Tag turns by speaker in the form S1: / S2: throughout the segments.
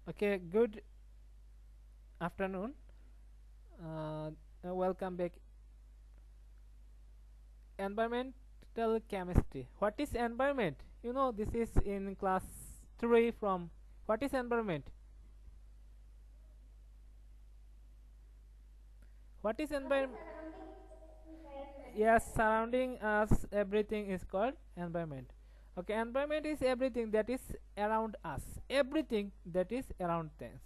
S1: Okay, good afternoon. Welcome back. Environmental chemistry. What is environment? This is in class 3 from. What is environment? What is environment? Yes, surrounding us, everything is called environment. Okay, environment is everything that is around us. Everything that is around things,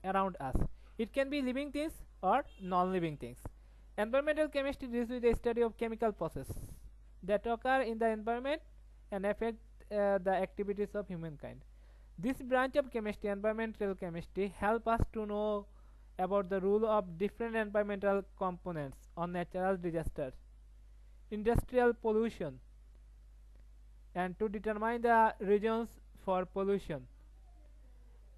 S1: around us. It can be living things or non-living things. Environmental chemistry deals with the study of chemical processes that occur in the environment and affect the activities of humankind. This branch of chemistry, environmental chemistry, help us to know about the role of different environmental components on natural disasters, industrial pollution, and to determine the regions for pollution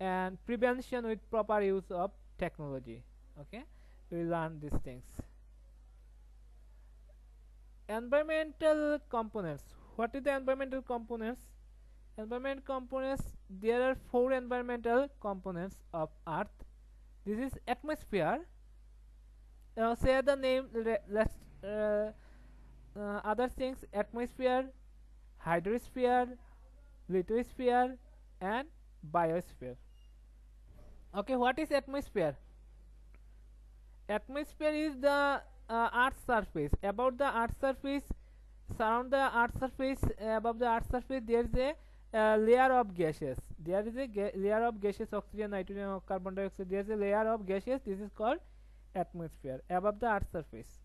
S1: and prevention with proper use of technology. Okay, we learn these things. Environmental components. What is the environmental components? Environment components. There are four environmental components of Earth. This is atmosphere. Say the name. Let's other things: atmosphere, hydrosphere, lithosphere, and biosphere. Okay, what is atmosphere? Atmosphere is the Earth's surface. About the Earth's surface, surround the Earth's surface, above the Earth's surface, there is a layer of gases. There is a layer of gases: oxygen, nitrogen, or carbon dioxide. There is a layer of gases. This is called atmosphere above the Earth's surface.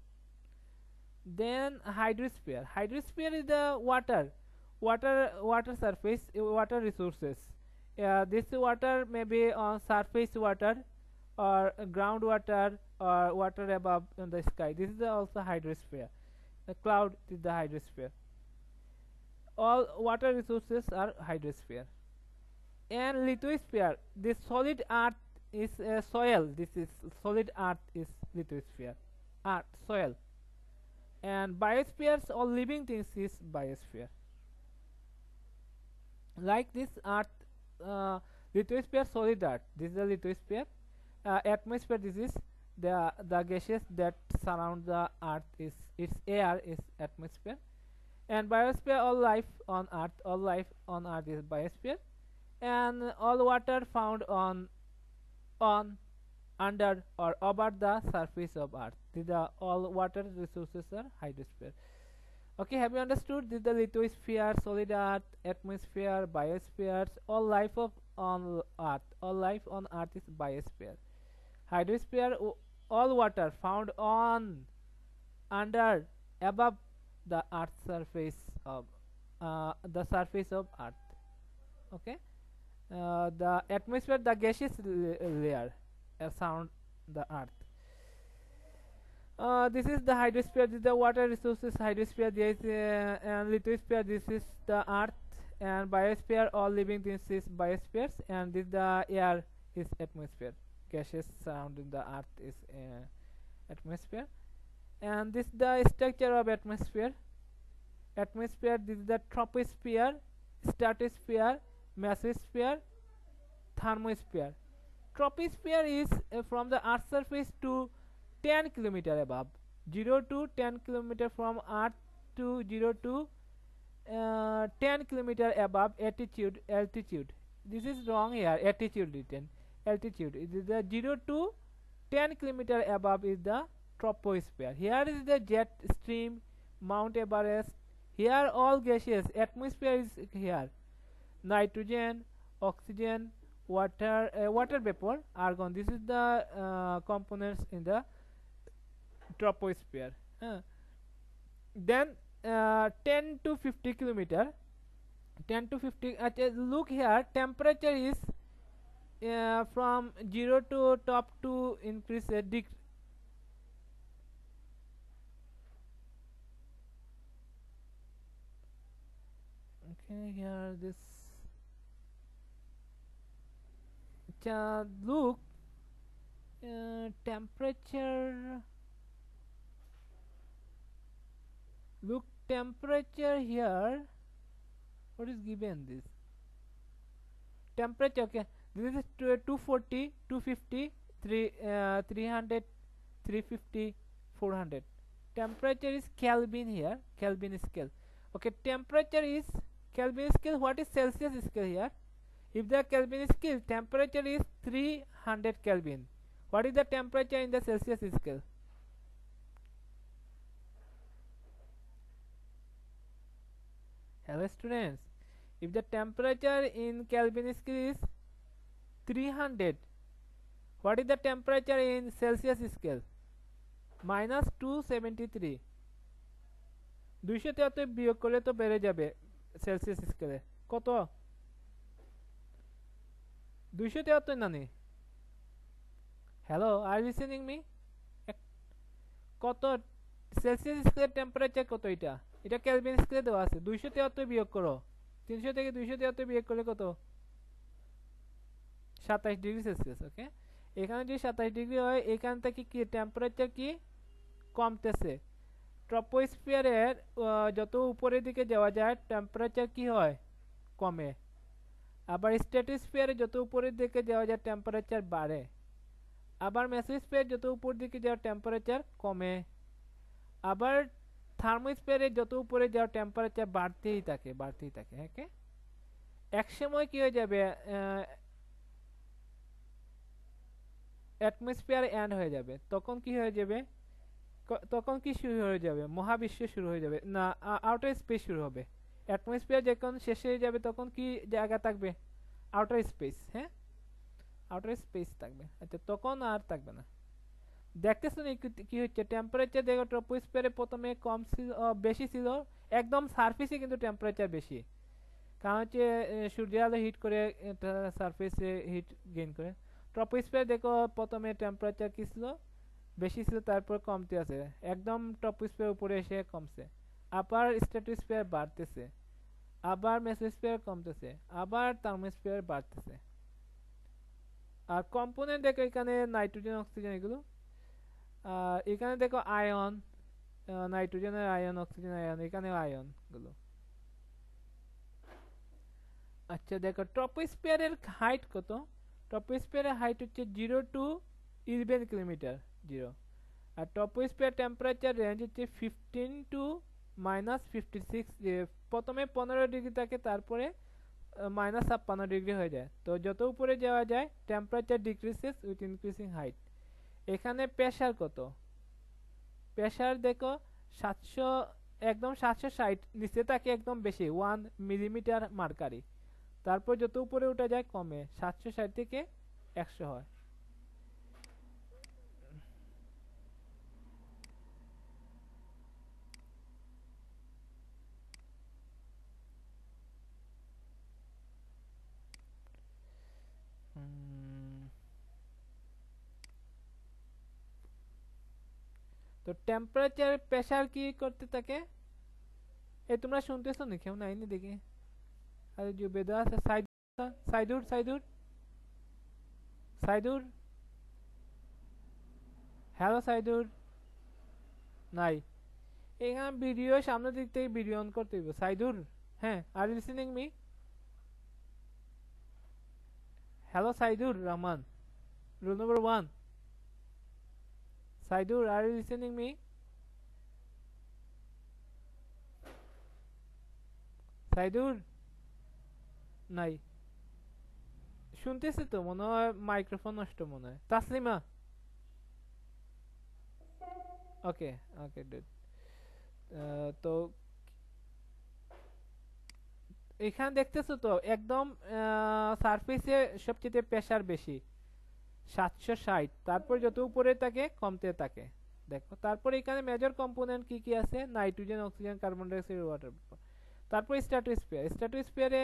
S1: Then hydrosphere. Hydrosphere is the water surface, water resources. This water may be on surface water or groundwater or water above in the sky. This is also hydrosphere. The cloud is the hydrosphere. All water resources are hydrosphere. And lithosphere, this solid earth is soil. This is solid earth is lithosphere. Earth, soil. And biospheres, all living things is biosphere. Like this earth, lithosphere, solid earth. This is the lithosphere. Atmosphere, this is the gases that surround the earth, is its air is atmosphere. And biosphere, all life on earth, all life on earth is biosphere. And all water found on under or over the surface of earth, these are all water resources are hydrosphere. Okay, have you understood? This is the lithosphere, solid earth, atmosphere, biospheres. All life of on earth, all life on earth is biosphere. Hydrosphere, all water found on, under, above the earth's surface of the surface of earth. Okay, the atmosphere, the gaseous layer around the earth. This is the hydrosphere. This is the water resources hydrosphere. There is and lithosphere. This is the earth, and biosphere. All living things is biospheres, and this the air is atmosphere. Gases surrounding the earth is atmosphere, and this the structure of atmosphere. Atmosphere. This is the troposphere, stratosphere, mesosphere, thermosphere. Troposphere is from the earth's surface to 10 kilometer above, 0 to 10 kilometer from earth to 0 to 10 kilometer above altitude. This is wrong here, attitude written, altitude. It is the 0 to 10 kilometer above is the troposphere. Here is the jet stream, Mount Everest. Here all gaseous, atmosphere is here, nitrogen, oxygen, water vapor, argon. This is the components in the troposphere. Then 10 to 50 kilometer, 10 to 50. Look here, temperature is from 0 to top to increase a degree. Okay, here this. Look, temperature. Look, temperature here. What is given this? Temperature. Okay, This is 240, 250, 300, 350, 400. Temperature is Kelvin here, Kelvin scale. Okay, temperature is Kelvin scale. What is Celsius scale here? If the Kelvin scale, temperature is 300 Kelvin. What is the temperature in the Celsius scale? Hello students, if the temperature in Kelvin scale is 300, what is the temperature in Celsius scale? Minus 273. 273 বিয়োগ করলে তো বেড়ে যাবে Celsius স্কেলে কত 273 না নি hello আর listening me কত সেলসিয়াস স্কেলের টেম্পারেচার কত এটা কেলভিন স্কেলে দেওয়া আছে 273 বিয়োগ করো 300 থেকে 273 বিয়োগ করলে কত 27 ডিগ্রি সেলসিয়াস ওকে এখানে যদি 27 ডিগ্রি হয় এখান থেকে কি টেম্পারেচার কি কমতেছে ট্রপোস্ফিয়ারের যত উপরের দিকে যাওয়া যায় টেম্পারেচার কি হয় কমে আবার স্ট্র্যাটোস্ফিয়ারে যত উপরের দিকে যাওয়া যায় টেম্পারেচার বাড়ে আবার মেসোস্ফিয়ার যত উপর দিকে যাওয়া টেম্পারেচার কমে আবার থার্মোস্ফিয়ারে যত উপরে যাওয়া টেম্পারেচার বাড়তেই থাকে ওকে এক সময় কি হয়ে যাবে অ্যাটমসফিয়ার এন্ড হয়ে যাবে তখন কি হয়ে যাবে তখন কি শুরু হয়ে যাবে মহাবিশ্ব শুরু হয়ে যাবে না আউটার স্পেস শুরু হবে অ্যাটমসফিয়ার যখন শেষ হয়ে যাবে তখন কি জায়গা থাকবে আউটার স্পেস হ্যাঁ আউটার স্পেস থাকবে আচ্ছা তখন আর থাকবে না দেখতেছো না কি হচ্ছে টেম্পারেচার দেখো ট্রপোস্ফিয়ারে প্রথমে কম ছিল বেশি ছিল একদম সারফেসে কিন্তু টেম্পারেচার বেশি কারণ হচ্ছে সূর্যের আলো হিট করে সারফেসে হিট গেইন করে ট্রপোস্ফিয়ার দেখো প্রথমে টেম্পারেচার কি ছিল বেশি ছিল তারপর কমতে আছে একদম ট্রপোস্ফিয়ার উপরে এসে কমছে আবার স্ট্র্যাটোস্ফিয়ার বাড়তেছে আবার মেসোস্ফিয়ার কমতেছে আবার থার্মোস্ফিয়ার বাড়তেছে আর কম্পোনেন্ট দেখো এখানে নাইট্রোজেন অক্সিজেন এগুলো আর এখানে দেখো আয়ন নাইট্রোজেনের আয়ন অক্সিজেন আয়ন এখানে আয়ন গুলো আচ্ছা দেখো ট্রপোস্ফিয়ারের হাইট কত ট্রপোস্ফিয়ারের হাইট হচ্ছে 0 টু 11 কিলোমিটার 0 আর ট্রপোস্ফিয়ার টেম্পারেচার রেঞ্জ হচ্ছে 15 টু -56 প্রথমে 15 ডিগ্রি থাকে তারপরে -56 ডিগ্রি হয়ে যায় তো যত উপরে যাওয়া যায় temperature decreases with increasing height এখানে প্রেসার কত প্রেসার দেখো 700 একদম 760 নিচে থাকে একদম বেশি 1 মিলিমিটার মার্কারি তারপর যত উপরে উঠে যায় কমে 760 থেকে 100 হয় তো টেম্পারেচার প্রেসার কি করতে থাকে এই তোমরা শুনতেছো না কেউ নাইনি দেখি আরে যে বেদা আছে সাইদুর সাইদুর সাইদুর হ্যালো সাইদুর নাই এখানে ভিডিও সামনে দিক থেকে ভিডিও অন করতে হবে সাইদুর হ্যাঁ are listening me hello Saidur Rahman roll number 1 Saidur, are you listening me? Saidur? নাই শুনতেছি তো মনে হয় মাইক্রোফোন নষ্ট মনে হয় তাসলিমা ওকে ওকে গুড তো এখানে দেখতেছো তো একদম সারফেসে সবচেয়ে প্রেসার বেশি 760 তারপর যত উপরে থাকে কমতে থাকে দেখো তারপর এখানে মেজর কম্পোনেন্ট কি কি আছে nitrogen oxygen carbon die oxide water তারপর স্ট্র্যাটোস্ফিয়ারে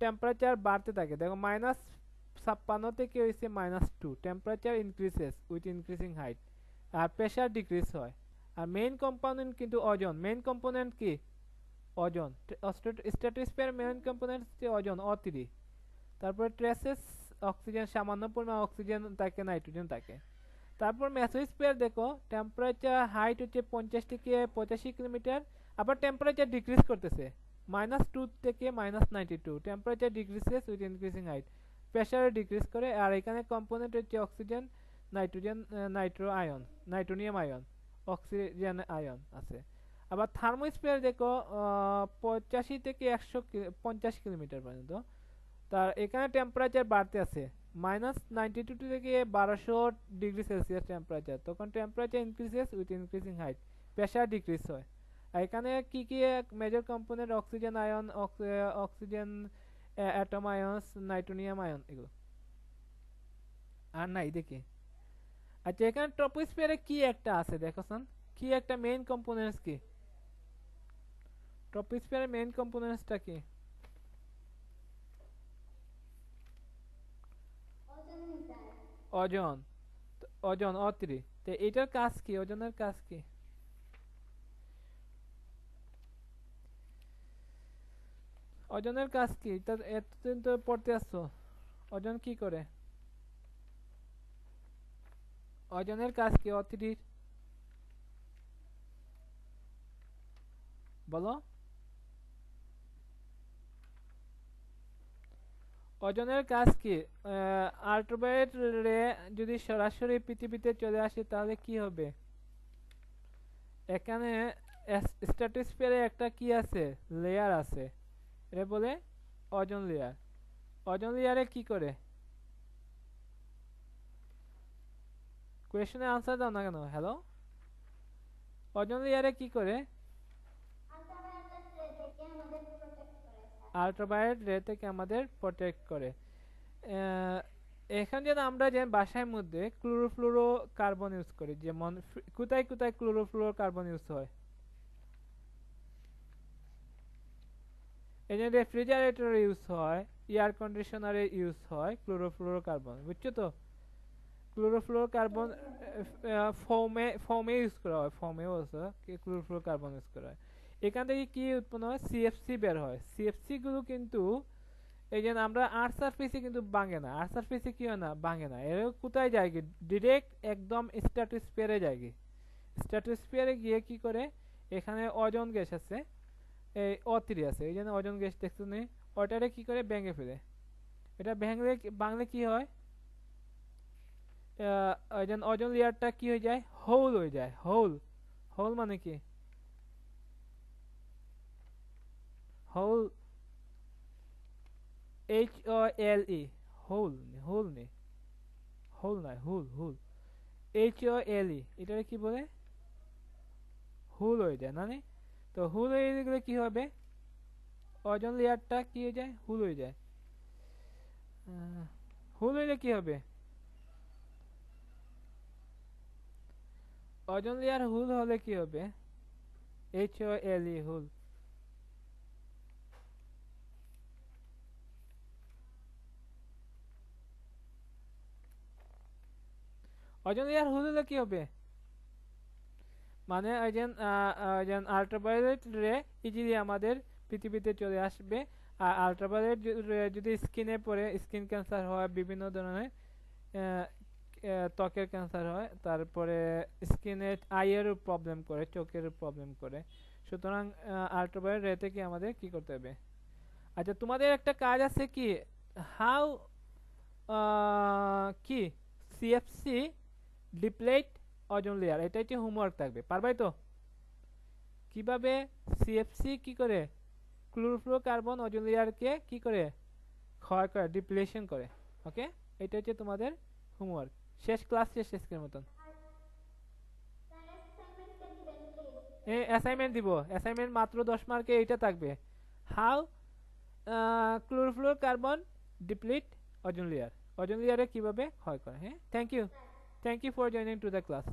S1: টেম্পারেচার বাড়তে থাকে দেখো -56 থেকে হইছে -2 temperature increases with increasing height আর প্রেসার ডিক্রিজ হয় আর মেইন কম্পোনেন্ট কিন্তু ওজন মেইন কম্পোনেন্ট কি ওজন স্ট্র্যাটোস্ফিয়ার মেইন কম্পোনেন্ট হচ্ছে ওজন O3 তারপর ট্রেসেস অক্সিজেন সামান্য পরিমাণ অক্সিজেন থাকে নাইট্রোজেন থাকে তারপর মেসোস্ফিয়ার দেখো টেম্পারেচার হাইট হচ্ছে 50 থেকে 85 কিলোমিটার আবার টেম্পারেচার ডিক্রিজ করতেছে -2 থেকে -92 temperature decreases with increasing height প্রেসারে ডিক্রিজ করে। আর এখানে কম্পোনেন্ট হচ্ছে oxygen, nitrogen, নাইট্রোনিয়াম ion, oxygen ion আছে। আবার থার্মোস্ফিয়ার দেখো 85 থেকে 150 কিলোমিটার পর্যন্ত। তার এখানে টেম্পারেচার বাড়তে আছে -92 থেকে 1200 ডিগ্রি সেলসিয়াস টেম্পারেচার। তখন temperature increases with increasing height, pressure decrease হয়। আর এখানে কি কি major component, oxygen ion, oxygen atom ions, নাইট্রোনিয়াম ion, এগুলো। আর নাই দেখি। আচ্ছা এখানে ট্রপোস্ফিয়ারে কি একটা আছে দেখো সান, কি একটা মেইন কম্পোনেন্টস কি? ট্রপোস্ফিয়ারের মেইন কম্পোনেন্টসটা কি? ওজন। ওজন O3। তো এটার কাজ কি, ওজনের কাজ কি? ওজনের কাজ কি? এতদিন তো পড়তে আসছো, ওজন কি করে? ওজনের কাজ কি O3-র? বলো। ওজনের কাজ কি? আল্ট্রাভায়োলেট রে যদি সরাসরি পৃথিবীতে চলে আসে তাহলে কি হবে? এখানে স্ট্র্যাটোস্ফিয়ারে একটা কি আছে, লেয়ার আছে, এটা বলে ওজন লেয়ার। ওজন লেয়ারে কি করে? কোয়েশ্চেনের আনসার দাও না কেন? হ্যালো, ওজন লেয়ারে কি করে? আল্ট্রাভায়োলেট রে থেকে আমাদের প্রোটেক্ট করে। এখানে যেন আমরা যে বাসার মধ্যে ক্লোরোফ্লোরো কার্বন ইউজ করি, যেমন কোথায় কোথায় ক্লোরোফ্লোরো কার্বন ইউজ হয়? এই যে রেফ্রিজারেটরে ইউজ হয়, এয়ার কন্ডিশনারে ইউজ হয় ক্লোরোফ্লোরো কার্বন, বুঝছো তো? ক্লোরোফ্লোরো কার্বন ফোমে ইউজ করা হয়, ফোমেও আছে ক্লোরোফ্লোরো কার্বন ইউজ করা হয়। এখান থেকে কি উৎপন্ন হয়? সিএফসি বের হয়। সিএফসি গুলো কিন্তু এই যে আমরা আর্থ সারফেসে কিন্তু ভাঙে না, আর্থ সারফেসে কি হয় না, ভাঙে না। এর কোথায় যায় কি? ডিরেক্ট একদম স্ট্র্যাটোস্ফিয়ারে যায় কি। স্ট্র্যাটোস্ফিয়ারে গিয়ে কি করে, এখানে ওজোন গ্যাস আছে, এই O3 আছে, এই জন্য ওজোন গ্যাস দেখতে নেই, ওটারে কি করে ভেঙে ফেলে। এটা ভাঙলে কি হয়, ওজোন লেয়ারটা কি হয়ে যায়, হোল হয়ে যায়। হোল, হোল মানে কি? হোল, HOLE, হোল, হোল নেই, হোল নয়, হুল, হুল, HOLE, এটারে কি বলে, হুল হয়ে যায় না? তো হুল হয়ে গেলে কি হবে, ওজোন লেয়ারটা কি হয়ে যায়, হুল হয়ে যায়। হুল হইলে কি হবে, ওজোন লেয়ার হুল হলে কি হবে, HOLE, হুল। ওজোন লেয়ার হুল হলে কি হবে, মানে ওই আল্ট্রাভায়োলেট রে ইজিলি আমাদের পৃথিবীতে চলে আসবে। আর আল্ট্রাভায়োলেট যদি স্কিনে পড়ে, স্কিন ক্যান্সার হয়, বিভিন্ন ধরনের ত্বকের ক্যান্সার হয়, তারপরে স্কিনের আইয়েরও প্রবলেম করে, চোখেরও প্রবলেম করে। সুতরাং আল্ট্রাভায়োলেট রে থেকে আমাদের কি করতে হবে। আচ্ছা তোমাদের একটা কাজ আছে কি, হাউ কি সিএফসি ডিপ্লেট ওজোন লেয়ার, এটা হচ্ছে হোমওয়ার্ক থাকবে, পারবাই তো? কিভাবে সিএফসি কি করে ক্লোরোফ্লোরোকার্বন ওজোন লেয়ারকে কি করে ক্ষয় করে, ডিপ্লেশন করে। ওকে, এটা হচ্ছে তোমাদের হোমওয়ার্ক। শেষ ক্লাস শেষ, আজকের মতন। অ্যাসাইনমেন্ট দিব, অ্যাসাইনমেন্ট মাত্র 10 মার্কে এইটা থাকবে, how chlorofluorocarbon deplete ozone layer, ozone লেয়ারে কিভাবে ক্ষয় করে। হ্যাঁ, thank you, thank you for joining to the class.